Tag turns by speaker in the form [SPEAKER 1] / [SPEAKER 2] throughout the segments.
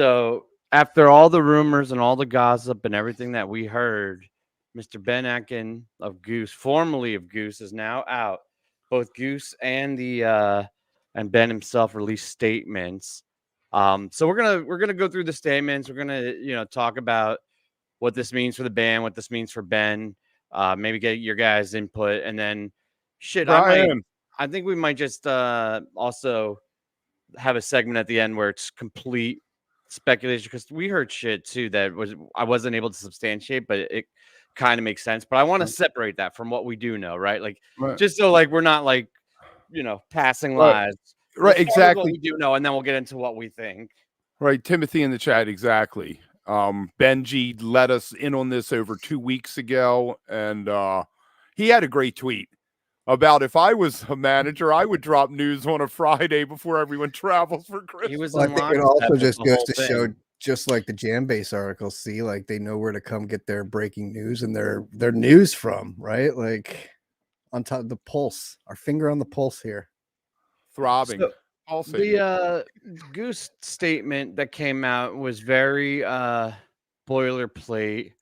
[SPEAKER 1] So after all the rumors and all the gossip and everything that we heard, Mr. Ben Atkind of Goose, formerly of Goose, is now out. Both Goose and the and Ben himself released statements. So we're gonna go through the statements. We're gonna talk about what this means for the band, what this means for Ben. Maybe get your guys' input, and then shit.
[SPEAKER 2] Brian.
[SPEAKER 1] I think we might just also have a segment at the end where it's complete speculation because we heard shit too that I wasn't able to substantiate, but it kind of makes sense. But I want to separate that from what we do know, right? Like just so like we're not like passing lies.
[SPEAKER 2] Right,
[SPEAKER 1] We'll start with what
[SPEAKER 2] exactly.
[SPEAKER 1] we do know, and then we'll get into what we think.
[SPEAKER 2] Right, Timothy in the chat, exactly. Benji let us in on this over 2 weeks ago, and he had a great tweet about if I was a manager, I would drop news on a Friday before everyone travels for Christmas.
[SPEAKER 1] He was
[SPEAKER 3] Well, I
[SPEAKER 1] in
[SPEAKER 3] think it
[SPEAKER 1] lockstep
[SPEAKER 3] also
[SPEAKER 1] with
[SPEAKER 3] just
[SPEAKER 1] the
[SPEAKER 3] goes
[SPEAKER 1] whole
[SPEAKER 3] to
[SPEAKER 1] thing.
[SPEAKER 3] show, just like the Jam Base articles, see, like they know where to come get their breaking news and their news from, right? Like on top of the pulse, our finger on the pulse here.
[SPEAKER 2] Throbbing.
[SPEAKER 1] So, the Goose statement that came out was very boilerplate.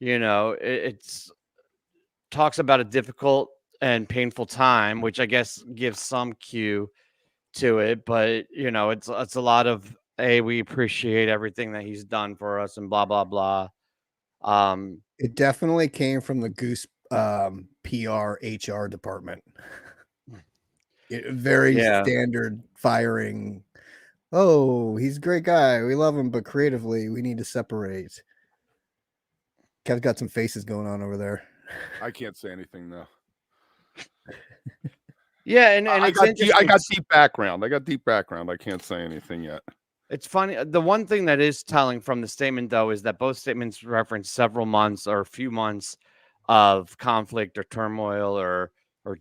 [SPEAKER 1] It's talks about a difficult and painful time, which I guess gives some cue to it. But it's a lot of we appreciate everything that he's done for us and blah blah blah.
[SPEAKER 3] It definitely came from the Goose PR HR department. Very standard firing. Oh, he's a great guy. We love him, but creatively, we need to separate. Kev's got some faces going on over there.
[SPEAKER 2] I can't say anything though.
[SPEAKER 1] Yeah, and
[SPEAKER 2] I got deep background. I can't say anything yet.
[SPEAKER 1] It's funny. The one thing that is telling from the statement, though, is that both statements reference several months or a few months of conflict or turmoil or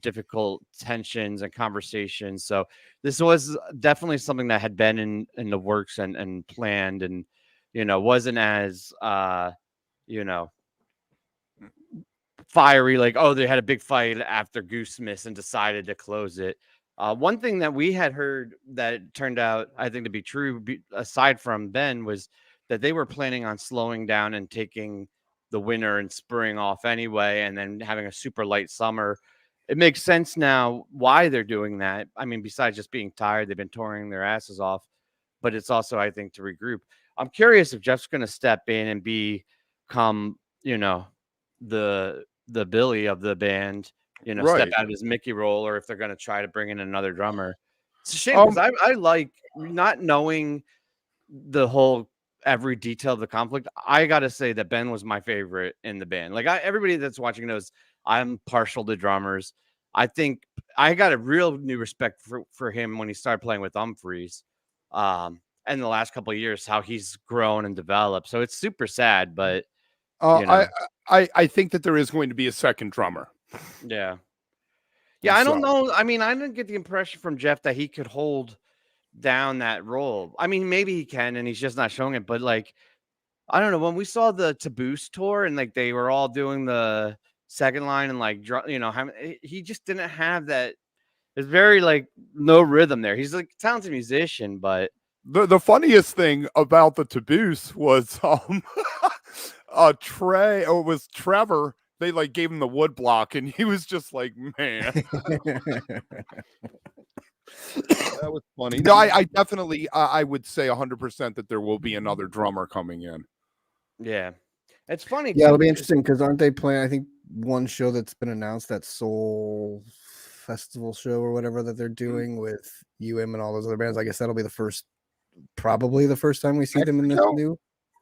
[SPEAKER 1] difficult tensions and conversations. So this was definitely something that had been in the works and planned, and wasn't as fiery. Like, oh, they had a big fight after Goose missed and decided to close it. One thing that we had heard that turned out, I think, to be true, aside from Ben, was that they were planning on slowing down and taking the winter and spring off anyway, and then having a super light summer. It makes sense now why they're doing that. I mean, besides just being tired, they've been touring their asses off, but it's also, I think, to regroup. I'm curious if Jeff's going to step in and become, the Billy of the band. Step out of his Mickey role, or if they're going to try to bring in another drummer. It's a shame because I like not knowing the whole every detail of the conflict. I got to say that Ben was my favorite in the band. Like everybody that's watching knows I'm partial to drummers. I think I got a real new respect for him when he started playing with Humphreys. And the last couple of years, how he's grown and developed. So it's super sad, but
[SPEAKER 2] I think that there is going to be a second drummer.
[SPEAKER 1] Yeah. I don't know. I mean, I didn't get the impression from Jeff that he could hold down that role. I mean, maybe he can, and he's just not showing it. But like, I don't know. When we saw the Taboos tour and like they were all doing the second line and like, he just didn't have that. There's very like no rhythm there. He's like a talented musician, but
[SPEAKER 2] the funniest thing about the Taboos was Trevor. They like gave him the wood block, and he was just like, "Man, that was funny." No, I definitely, I would say 100% that there will be another drummer coming in.
[SPEAKER 1] Yeah, it's funny.
[SPEAKER 3] Yeah, it'll be interesting because aren't they playing? I think one show that's been announced, that Soul Festival show or whatever that they're doing with and all those other bands. I guess that'll be probably the first time we see them in this new.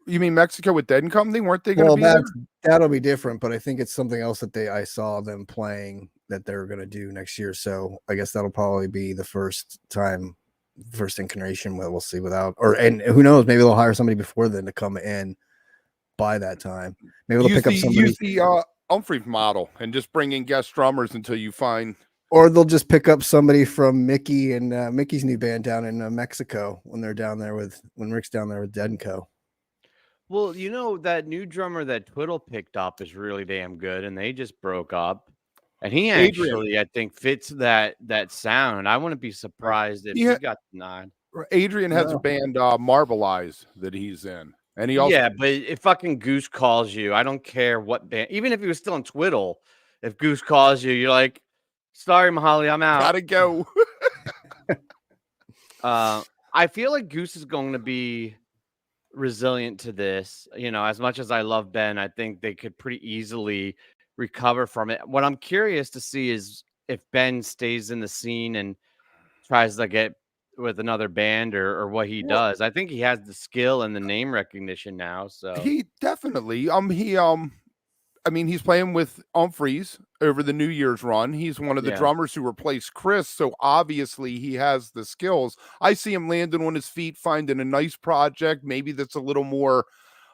[SPEAKER 2] You mean Mexico with Dead and Company? Weren't they going to be
[SPEAKER 3] there? That'll be different, but I think it's something else that I saw them playing that they're going to do next year. So I guess that'll probably be the first incarnation. We'll see and who knows? Maybe they'll hire somebody before then to come in by that time. Maybe they'll pick up somebody.
[SPEAKER 2] Use the Humphrey model and just bring in guest drummers until you find.
[SPEAKER 3] Or they'll just pick up somebody from Mickey and Mickey's new band down in Mexico when they're down there when Rick's down there with Dead and Co.
[SPEAKER 1] Well, that new drummer that Twiddle picked up is really damn good, and they just broke up. And he actually, I think, fits that sound. I wouldn't be surprised if he got denied.
[SPEAKER 2] Adrian has a
[SPEAKER 3] No.
[SPEAKER 2] band, Marble Eyes, that he's in, and he also
[SPEAKER 1] Yeah, but if fucking Goose calls you, I don't care what band. Even if he was still in Twiddle, if Goose calls you, you're like, "Sorry, Mahali, I'm out."
[SPEAKER 2] gotta go.
[SPEAKER 1] I feel like Goose is going to be resilient to this. You know, as much as I love Ben, I think they could pretty easily recover from it. What I'm curious to see is if Ben stays in the scene and tries to get with another band or what he
[SPEAKER 2] Well,
[SPEAKER 1] does. I think he has the skill and the name recognition now. So
[SPEAKER 2] he definitely, I mean, he's playing with Humphreys over the New Year's run. He's one of the
[SPEAKER 1] yeah,
[SPEAKER 2] drummers who replaced Chris, so obviously he has the skills. I see him landing on his feet, finding a nice project, maybe that's a little more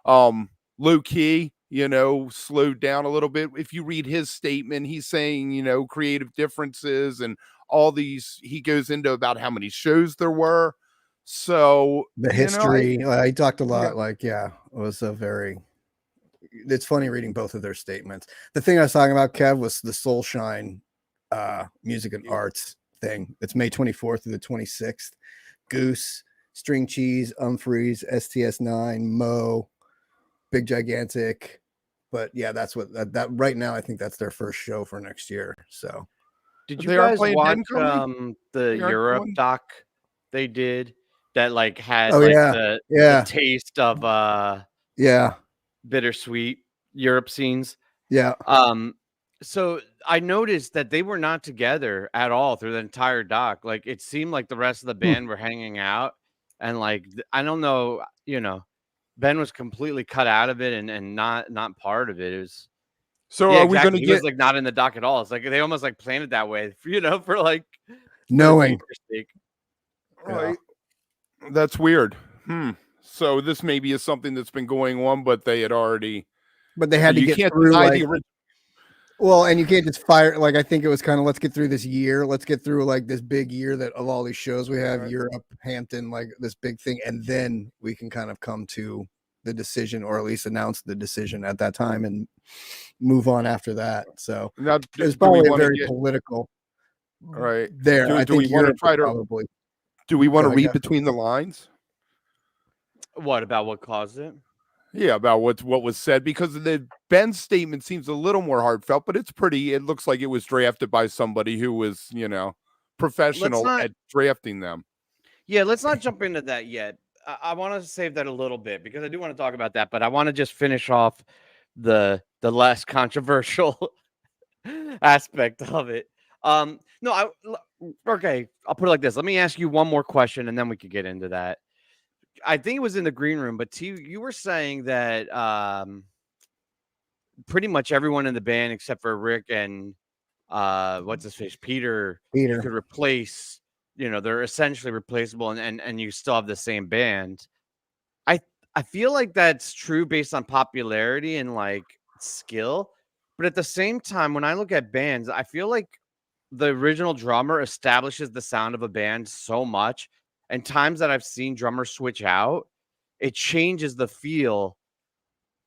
[SPEAKER 2] low key, slowed down a little bit. If you read his statement, he's saying, creative differences and all these. He goes into about how many shows there were. So
[SPEAKER 3] The history. He talked a
[SPEAKER 2] yeah.
[SPEAKER 3] lot. It was a very. It's funny reading both of their statements. The thing I was talking about, Kev, was the Soul Shine music and arts thing. It's May 24th through the 26th. Goose, String Cheese, Humphreys, STS9, Mo, Big Gigantic. But yeah, that's what that right now. I think that's their first show for next year. So
[SPEAKER 1] did you
[SPEAKER 2] They aren't
[SPEAKER 1] guys
[SPEAKER 2] playing
[SPEAKER 1] watch
[SPEAKER 2] Dead
[SPEAKER 1] the
[SPEAKER 2] They aren't
[SPEAKER 1] Europe
[SPEAKER 2] doing-
[SPEAKER 1] doc they did that had
[SPEAKER 3] Oh, yeah.
[SPEAKER 1] the
[SPEAKER 3] Yeah.
[SPEAKER 1] taste of
[SPEAKER 3] yeah,
[SPEAKER 1] bittersweet Europe scenes?
[SPEAKER 3] yeah.
[SPEAKER 1] So I noticed that they were not together at all through the entire doc. Like it seemed like the rest of the band were hanging out, and I don't know, Ben was completely cut out of it and not part of it. It was
[SPEAKER 2] So
[SPEAKER 1] yeah,
[SPEAKER 2] are we going
[SPEAKER 1] exactly.
[SPEAKER 2] to
[SPEAKER 1] He was
[SPEAKER 2] get
[SPEAKER 1] not in the doc at all. It's like they almost planned it that way, for the
[SPEAKER 3] Knowing.
[SPEAKER 1] future's sake.
[SPEAKER 2] right? That's weird. So this maybe is something that's been going on, but they had already.
[SPEAKER 3] But they had to
[SPEAKER 2] You
[SPEAKER 3] get
[SPEAKER 2] can't
[SPEAKER 3] through
[SPEAKER 2] deny the original.
[SPEAKER 3] well, and you can't just fire. I think it was kind of let's get through this year. Let's get through this big year that of all these shows we have,
[SPEAKER 2] Right.
[SPEAKER 3] Europe, Hampton, this big thing, and then we can kind of come to the decision, or at least announce the decision at that time, and move on after that. So
[SPEAKER 2] Now,
[SPEAKER 3] it's
[SPEAKER 2] do we
[SPEAKER 3] probably a
[SPEAKER 2] wanna
[SPEAKER 3] very
[SPEAKER 2] get-
[SPEAKER 3] political.
[SPEAKER 2] Right.
[SPEAKER 3] There, I
[SPEAKER 2] Do
[SPEAKER 3] think
[SPEAKER 2] we want to
[SPEAKER 3] Europe
[SPEAKER 2] try to?
[SPEAKER 3] probably.
[SPEAKER 2] Do we want to
[SPEAKER 3] Go
[SPEAKER 2] read
[SPEAKER 3] ahead.
[SPEAKER 2] between the lines?
[SPEAKER 1] What about what caused it?
[SPEAKER 2] Yeah, about what was said, because the Ben's statement seems a little more heartfelt, but it's pretty. It looks like it was drafted by somebody who was, professional at drafting them.
[SPEAKER 1] Yeah, let's not jump into that yet. I want to save that a little bit because I do want to talk about that, but I want to just finish off the less controversial aspect of it. No, okay, I'll put it like this. Let me ask you one more question and then we could get into that. I think it was in the green room, but you were saying that pretty much everyone in the band except for Rick and what's his face, Peter, you could replace. They're essentially replaceable, and you still have the same band. I feel like that's true based on popularity and skill, but at the same time, when I look at bands, I feel like the original drummer establishes the sound of a band so much, and times that I've seen drummers switch out, it changes the feel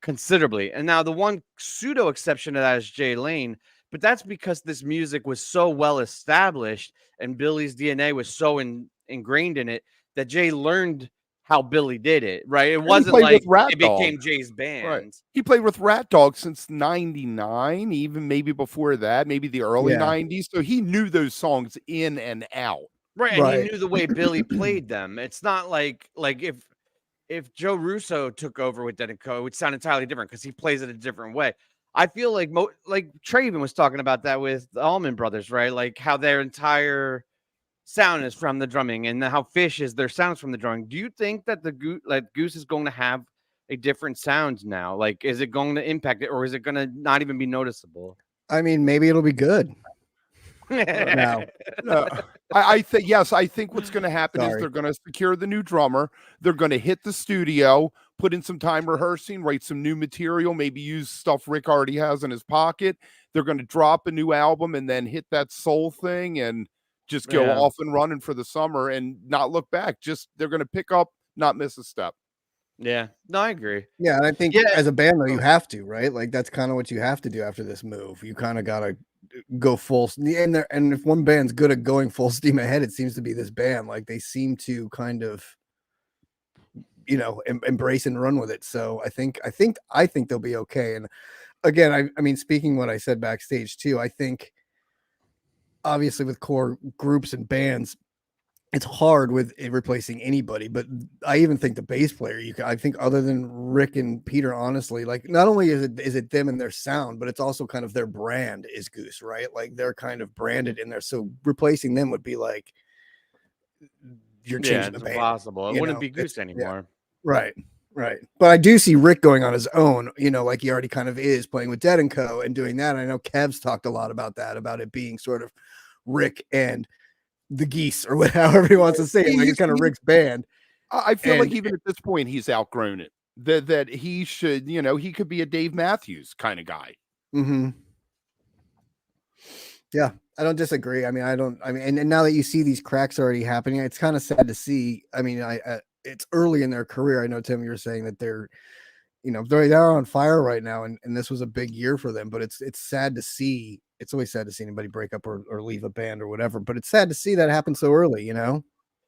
[SPEAKER 1] considerably. And now the one pseudo exception to that is Jay Lane, but that's because this music was so well established and Billy's DNA was so ingrained in it that Jay learned how Billy did it, right? It wasn't like it became Jay's band.
[SPEAKER 2] Right. He played with Rat Dog since 99, even maybe before that, maybe the early 90s. So he knew those songs in and out.
[SPEAKER 1] Right. And he knew the way Billy played them. It's not like if Joe Russo took over with Dead & Co, it would sound entirely different because he plays it a different way. I feel like Trey even was talking about that with the Allman Brothers, right? Like how their entire sound is from the drumming, and how Fish is their sounds from the drumming. Do you think that the Goose is going to have a different sound now? Like, is it going to impact it, or is it going to not even be noticeable?
[SPEAKER 3] I mean, maybe it'll be good.
[SPEAKER 2] No. I think yes. I think what's going to happen is they're going to secure the new drummer. They're going to hit the studio, put in some time rehearsing, write some new material, maybe use stuff Rick already has in his pocket. They're going to drop a new album and then hit that soul thing and just go off and running for the summer and not look back. Just they're going to pick up, not miss a step.
[SPEAKER 1] Yeah. No, I agree.
[SPEAKER 3] Yeah, and I think
[SPEAKER 1] Yeah.
[SPEAKER 3] as a band though, you have to, right? Like that's kind of what you have to do after this move. You kind of gotta go full and if one band's good at going full steam ahead, it seems to be this band. Like they seem to kind of embrace and run with it. So I think they'll be okay. And again, I mean, speaking what I said backstage too, I think obviously with core groups and bands, it's hard with it replacing anybody, but I even think the bass player, I think other than Rick and Peter, honestly, like not only is it them and their sound, but it's also kind of their brand is Goose, right? Like they're kind of branded in there. So replacing them would be like you're changing the
[SPEAKER 1] it's
[SPEAKER 3] band.
[SPEAKER 1] impossible. It wouldn't be Goose
[SPEAKER 3] Yeah,
[SPEAKER 1] anymore.
[SPEAKER 3] right. But I do see Rick going on his own, like he already kind of is playing with Dead and Co. and doing that. I know Kev's talked a lot about that, about it being sort of Rick and the Geese or however he wants to say it. Like it's kind of Rick's band.
[SPEAKER 2] I feel like even at this point, he's outgrown it. That he should, he could be a Dave Matthews kind of guy.
[SPEAKER 3] Mm-hmm. Yeah, I don't disagree. I mean, and now that you see these cracks already happening, it's kind of sad to see. I mean, it's early in their career. I know, Tim, you're saying that they're on fire right now, and this was a big year for them. But it's sad to see. It's always sad to see anybody break up or leave a band or whatever. But it's sad to see that happen so early.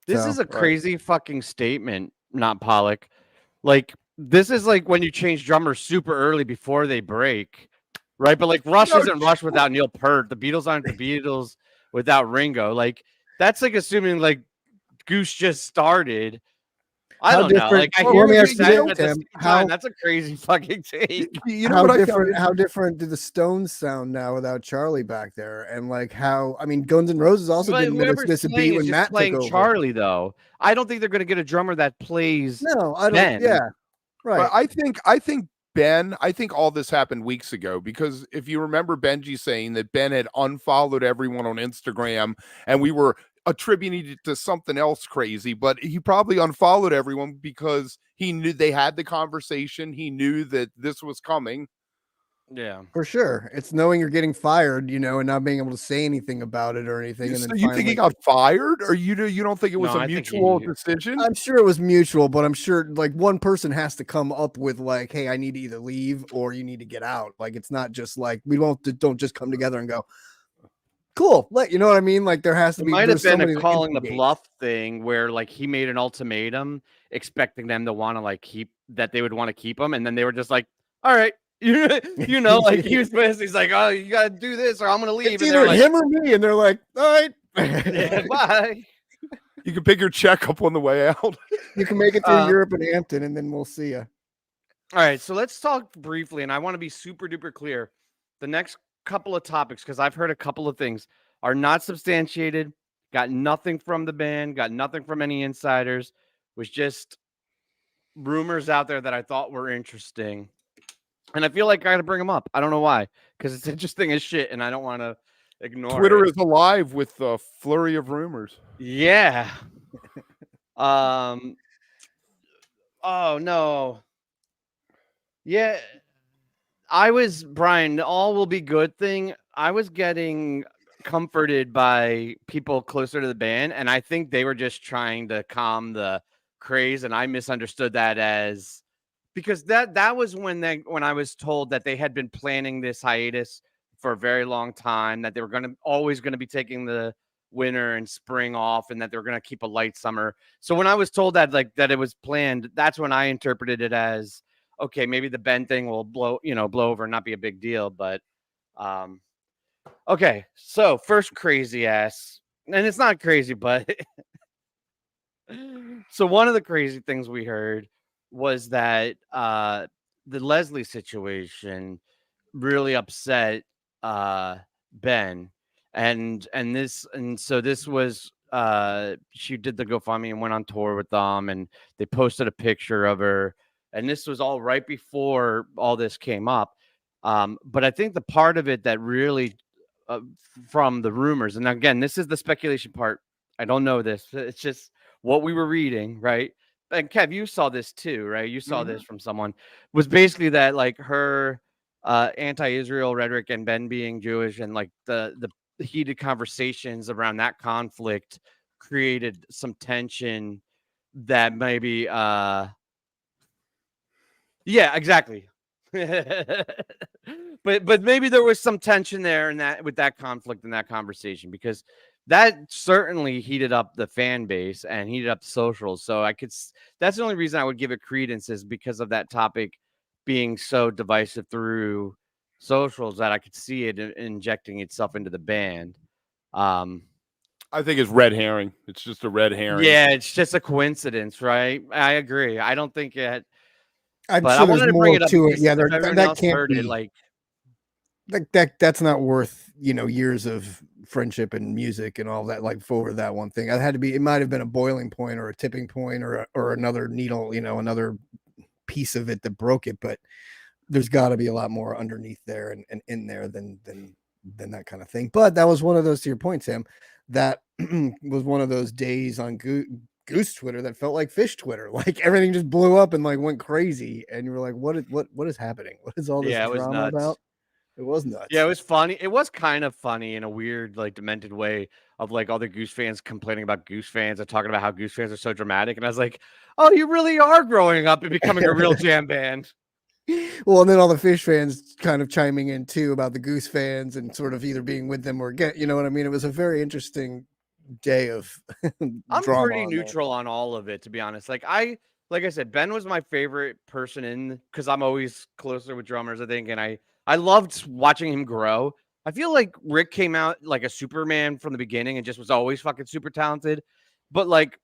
[SPEAKER 1] This is a crazy fucking statement, not Pollock. Like this is like when you change drummers super early before they break, right? But like Rush isn't Rush without Neil Peart. The Beatles aren't the Beatles without Ringo. Like that's like assuming like Goose just started. I don't know. Like I hear what you're saying, but at the same time, that's a crazy fucking take.
[SPEAKER 3] How different do the Stones sound now without Charlie back there? And like Guns N' Roses also didn't miss a beat when Matt took over.
[SPEAKER 1] Charlie though. I don't think they're going to get a drummer that plays.
[SPEAKER 3] No, I don't. Ben. Yeah, right.
[SPEAKER 2] But I think Ben. I think all this happened weeks ago because if you remember Benji saying that Ben had unfollowed everyone on Instagram and we were attributing it to something else crazy, but he probably unfollowed everyone because he knew they had the conversation. He knew that this was coming.
[SPEAKER 1] Yeah,
[SPEAKER 3] for sure. It's knowing you're getting fired, and not being able to say anything about it or anything.
[SPEAKER 2] So you think he got fired, or you don't think it was a mutual decision?
[SPEAKER 3] I'm sure it was mutual, but I'm sure like one person has to come up with like, hey, I need to either leave or you need to get out. Like it's not just like we don't just come together and go, cool. You know what I mean? Like there has to be.
[SPEAKER 1] Might have been a calling the bluff thing where like he made an ultimatum, expecting them to want to like they would want to keep him, and then they were just like, all right. Like he was basically he's like, oh, you gotta do this or I'm gonna leave.
[SPEAKER 3] It's either him or me, and they're like, all right,
[SPEAKER 1] yeah, bye.
[SPEAKER 2] You can pick your check up on the way out.
[SPEAKER 3] You can make it through Europe and Hampton, and then we'll see you.
[SPEAKER 1] All right, so let's talk briefly, and I want to be super duper clear. The next couple of topics, because I've heard a couple of things, are not substantiated. Got nothing from the band. Got nothing from any insiders. Was just rumors out there that I thought were interesting. And I feel like I got to bring them up. I don't know why, because it's interesting as shit, and I don't want to ignore
[SPEAKER 2] Twitter
[SPEAKER 1] it.
[SPEAKER 2] is alive with a flurry of rumors.
[SPEAKER 1] Yeah. Oh no. Yeah. Brian, the all will be good thing. I was getting comforted by people closer to the band, and I think they were just trying to calm the craze, and I misunderstood that as because that was when I was told that they had been planning this hiatus for a very long time, that they were always going to be taking the winter and spring off, and that they were going to keep a light summer. So when I was told that that it was planned, that's when I interpreted it as okay, maybe the Ben thing will blow over and not be a big deal. But okay, so first crazy ass, and it's not crazy, but so one of the crazy things we heard was that the Leslie situation really upset Ben, and so this was she did the GoFundMe and went on tour with them, and they posted a picture of her, and this was all right before all this came up. But I think the part of it that really from the rumors, and again, this is the speculation part. I don't know this. It's just what we were reading, right? And Kev, you saw this too, right? You saw this from someone. Was basically that like her anti-Israel rhetoric and Ben being Jewish and like the heated conversations around that conflict created some tension that maybe Yeah, exactly. But maybe there was some tension there in that with that conflict in that conversation because that certainly heated up the fan base and heated up the socials. So that's the only reason I would give it credence is because of that topic being so divisive through socials that I could see it injecting itself into the band. Um,
[SPEAKER 2] I think it's red herring. It's just a red herring.
[SPEAKER 1] yeah, it's just a coincidence, right? I agree. I don't think it.
[SPEAKER 3] I'm
[SPEAKER 1] But I
[SPEAKER 3] sure there's
[SPEAKER 1] wanted to bring
[SPEAKER 3] more
[SPEAKER 1] it up
[SPEAKER 3] to it.
[SPEAKER 1] because
[SPEAKER 3] Yeah,
[SPEAKER 1] if everyone
[SPEAKER 3] that
[SPEAKER 1] else
[SPEAKER 3] can't
[SPEAKER 1] heard it,
[SPEAKER 3] be
[SPEAKER 1] like,
[SPEAKER 3] that's not worth, years of friendship and music and all that, like for that one thing. It might have been a boiling point or a tipping point or another needle, another piece of it that broke it, but there's got to be a lot more underneath there and in there than that kind of thing. But that was one of those, to your point, Sam, that was one of those days on Goose Twitter that felt like fish Twitter. Like everything just blew up and like went crazy, and you were like, what is happening? What is all this
[SPEAKER 1] yeah, it was
[SPEAKER 3] drama
[SPEAKER 1] nuts.
[SPEAKER 3] about? It was
[SPEAKER 1] Yeah,
[SPEAKER 3] nuts.
[SPEAKER 1] it was funny. It was kind of funny in a weird, like, demented way of like other Goose fans complaining about Goose fans and talking about how Goose fans are so dramatic. And I was like, oh, you really are growing up and becoming a real jam band.
[SPEAKER 3] Well, and then all the fish fans kind of chiming in too about the Goose fans and sort of either being with them or you know what I mean? It was a very interesting day of
[SPEAKER 1] I'm
[SPEAKER 3] drama
[SPEAKER 1] pretty
[SPEAKER 3] on there.
[SPEAKER 1] neutral on all of it, to be honest. Like I said, Ben was my favorite person in because I'm always closer with drummers, I think, and I loved watching him grow. I feel like Rick came out like a Superman from the beginning and just was always fucking super talented. But like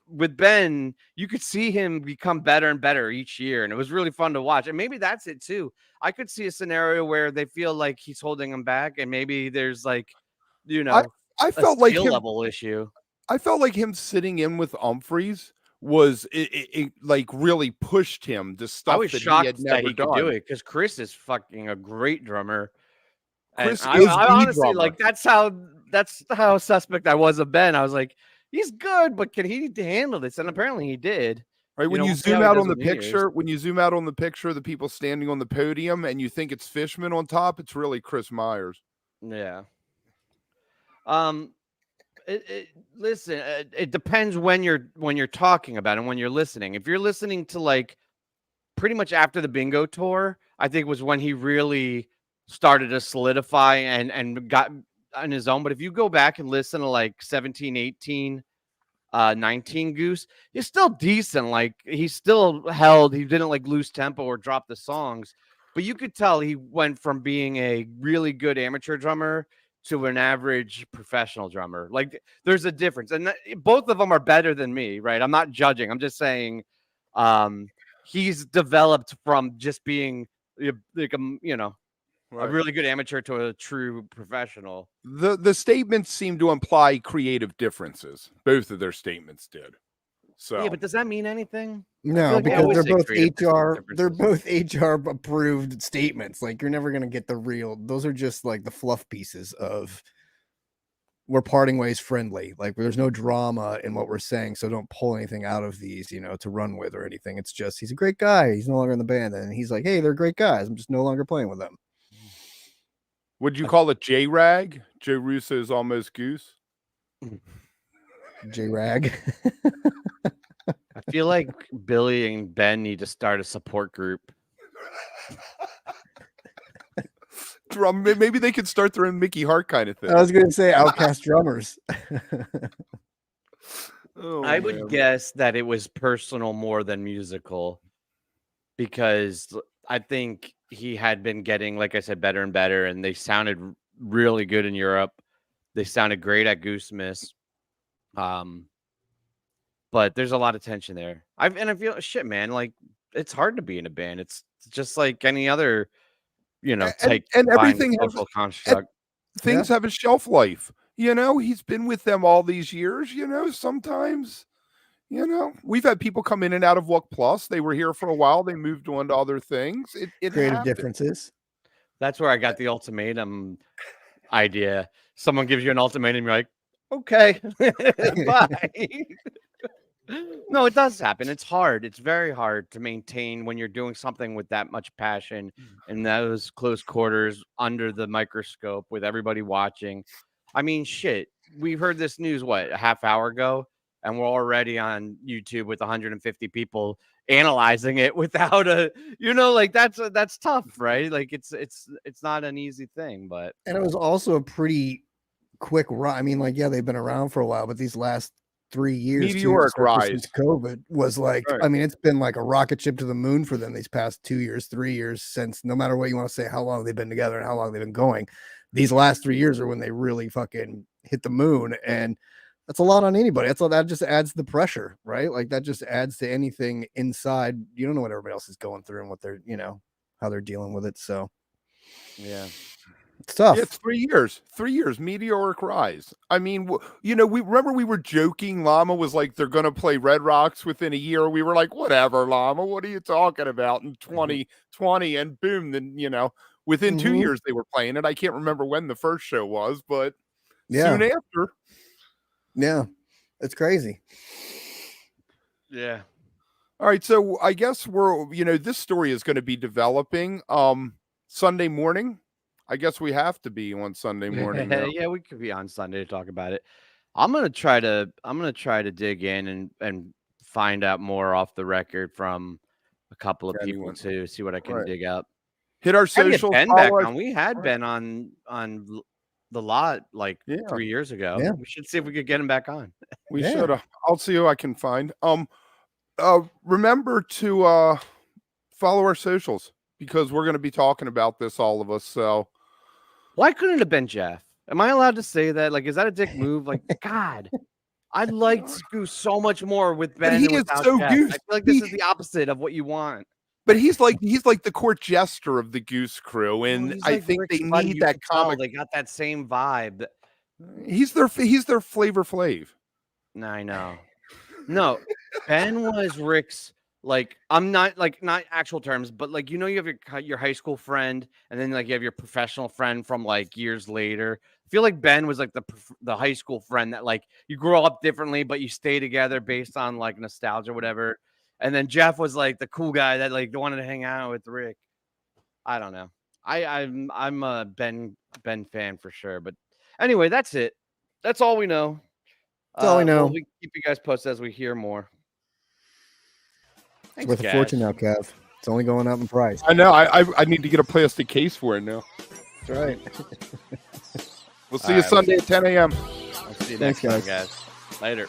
[SPEAKER 1] with Ben, you could see him become better and better each year, and it was really fun to watch. And maybe that's it too. I could see a scenario where they feel like he's holding them back, and maybe there's like, you
[SPEAKER 2] I
[SPEAKER 1] know,
[SPEAKER 2] I
[SPEAKER 1] a
[SPEAKER 2] felt like
[SPEAKER 1] skill
[SPEAKER 2] him.
[SPEAKER 1] level issue.
[SPEAKER 2] I felt like him sitting in with Humphreys was it like really pushed him to
[SPEAKER 1] I
[SPEAKER 2] stuff
[SPEAKER 1] was
[SPEAKER 2] that he had
[SPEAKER 1] shocked that
[SPEAKER 2] never
[SPEAKER 1] he could do
[SPEAKER 2] done.
[SPEAKER 1] it because Chris is fucking a great drummer, and
[SPEAKER 2] Chris is
[SPEAKER 1] I
[SPEAKER 2] the
[SPEAKER 1] honestly
[SPEAKER 2] drummer,
[SPEAKER 1] like that's how suspect I was of Ben. I was like, he's good, but can he handle this? And apparently he did.
[SPEAKER 2] right? When you
[SPEAKER 1] We'll see
[SPEAKER 2] zoom
[SPEAKER 1] how he
[SPEAKER 2] out
[SPEAKER 1] does
[SPEAKER 2] on the
[SPEAKER 1] with New Year's.
[SPEAKER 2] picture, the people standing on the podium, and you think it's Fishman on top, it's really Chris Myers.
[SPEAKER 1] Yeah. Um. Listen, it depends when you're talking about it and when you're listening. If you're listening to like pretty much after the bingo tour, I think was when he really started to solidify and got on his own. But if you go back and listen to like 17, 18, 19 Goose, he's still decent. Like he still held, he didn't like lose tempo or drop the songs, but you could tell he went from being a really good amateur drummer to an average professional drummer. Like there's a difference, and both of them are better than me, right? I'm not judging. I'm just saying, he's developed from just being like a
[SPEAKER 2] Right.
[SPEAKER 1] really good amateur to a true professional.
[SPEAKER 2] The statements seem to imply creative differences. Both of their statements did. So
[SPEAKER 1] Yeah, but does that mean anything? I feel
[SPEAKER 3] No,
[SPEAKER 1] like they
[SPEAKER 3] because
[SPEAKER 1] always
[SPEAKER 3] they're
[SPEAKER 1] say
[SPEAKER 3] both
[SPEAKER 1] creative
[SPEAKER 3] HR. They're
[SPEAKER 1] differences.
[SPEAKER 3] both HR approved statements. Like you're never gonna get the real. Those are just like the fluff pieces of we're parting ways friendly. Like there's no drama in what we're saying, so don't pull anything out of these, to run with or anything. It's just he's a great guy. He's no longer in the band, and he's like, hey, they're great guys. I'm just no longer playing with them.
[SPEAKER 2] would you call it J-Rag? Joe Russo's Almost Goose?
[SPEAKER 3] J Rag.
[SPEAKER 1] I feel like Billy and Ben need to start a support group.
[SPEAKER 2] Maybe they could start their own Mickey Hart kind of thing.
[SPEAKER 3] I was gonna say outcast drummers.
[SPEAKER 2] Oh,
[SPEAKER 1] I would
[SPEAKER 2] man.
[SPEAKER 1] guess that it was personal more than musical because I think he had been getting, like I said, better and better, and they sounded really good in Europe. They sounded great at Goose Miss. But there's a lot of tension there. I feel shit, man. Like it's hard to be in a band. It's just like any other,
[SPEAKER 2] and
[SPEAKER 1] fine
[SPEAKER 2] everything has
[SPEAKER 1] social construct.
[SPEAKER 2] things have a shelf life. He's been with them all these years. Sometimes, we've had people come in and out of Walk Plus. They were here for a while. They moved on to other things. It
[SPEAKER 3] Creative
[SPEAKER 2] happened.
[SPEAKER 3] differences.
[SPEAKER 1] That's where I got the ultimatum idea. Someone gives you an ultimatum, you're like, okay, bye. No, it does happen. It's hard. It's very hard to maintain when you're doing something with that much passion in those close quarters under the microscope with everybody watching. I mean, shit. We heard this news, a half hour ago, and we're already on YouTube with 150 people analyzing it without a, like that's tough, right? Like it's not an easy thing, but
[SPEAKER 3] And it was also a pretty quick run. I mean, like, yeah, they've been around for a while, but these last 3 years,
[SPEAKER 2] Meteoric rise
[SPEAKER 3] since COVID was like,
[SPEAKER 2] right.
[SPEAKER 3] I mean, it's been like a rocket ship to the moon for them these past 2 years, 3 years, since, no matter what you want to say, how long they've been together and how long they've been going. These last 3 years are when they really fucking hit the moon. And that's a lot on anybody. That's all, that just adds the pressure, right? Like that just adds to anything inside. You don't know what everybody else is going through and what they're, how they're dealing with it. So
[SPEAKER 1] yeah.
[SPEAKER 3] it's tough.
[SPEAKER 2] It's 3 years. 3 years, meteoric rise. I mean, we remember we were joking. Llama was like, they're going to play Red Rocks within a year. We were like, whatever, Llama. What are you talking about? In 2020, and boom, then within 2 years they were playing it. I can't remember when the first show was, but soon after.
[SPEAKER 3] Yeah, it's crazy.
[SPEAKER 1] Yeah.
[SPEAKER 2] All right, so I guess we're this story is going to be developing Sunday morning. I guess we have to be on Sunday morning now.
[SPEAKER 1] Yeah, we could be on Sunday to talk about it. I'm gonna try to dig in and find out more off the record from a couple of people to see what I can dig up.
[SPEAKER 2] Hit our social.
[SPEAKER 1] Ben back on. We had Ben on the lot like 3 years ago.
[SPEAKER 3] Yeah.
[SPEAKER 1] We should see if we could get him back on.
[SPEAKER 2] We should. I'll see who I can find. Remember to follow our socials because we're going to be talking about this, all of us. So.
[SPEAKER 1] Why couldn't it have been Jeff? Am I allowed to say that? Like, is that a dick move? Like, God, I liked Goose so much more with Ben.
[SPEAKER 2] But he is so
[SPEAKER 1] Jeff.
[SPEAKER 2] Goose.
[SPEAKER 1] I feel like this is the opposite of what you want.
[SPEAKER 2] But he's like the court jester of the Goose crew, and
[SPEAKER 1] Well,
[SPEAKER 2] I think they need that comic.
[SPEAKER 1] They got that same vibe.
[SPEAKER 2] He's their Flavor Flav.
[SPEAKER 1] I know. No, Ben was Rick's. Like, I'm not actual terms, but like, you have your high school friend, and then like you have your professional friend from like years later. I feel like Ben was like the high school friend that like you grow up differently, but you stay together based on like nostalgia or whatever. And then Jeff was like the cool guy that like wanted to hang out with Rick. I don't know. I'm a Ben fan for sure. But anyway, that's it. That's all we know.
[SPEAKER 3] That's all we know.
[SPEAKER 1] We keep you guys posted as we hear more.
[SPEAKER 3] It's worth a fortune now, Kev. It's only going up in price.
[SPEAKER 2] I know. I need to get a plastic case for it now.
[SPEAKER 3] That's right.
[SPEAKER 2] We'll see you Sunday at 10 a.m.
[SPEAKER 1] I'll see you next time, guys. Later.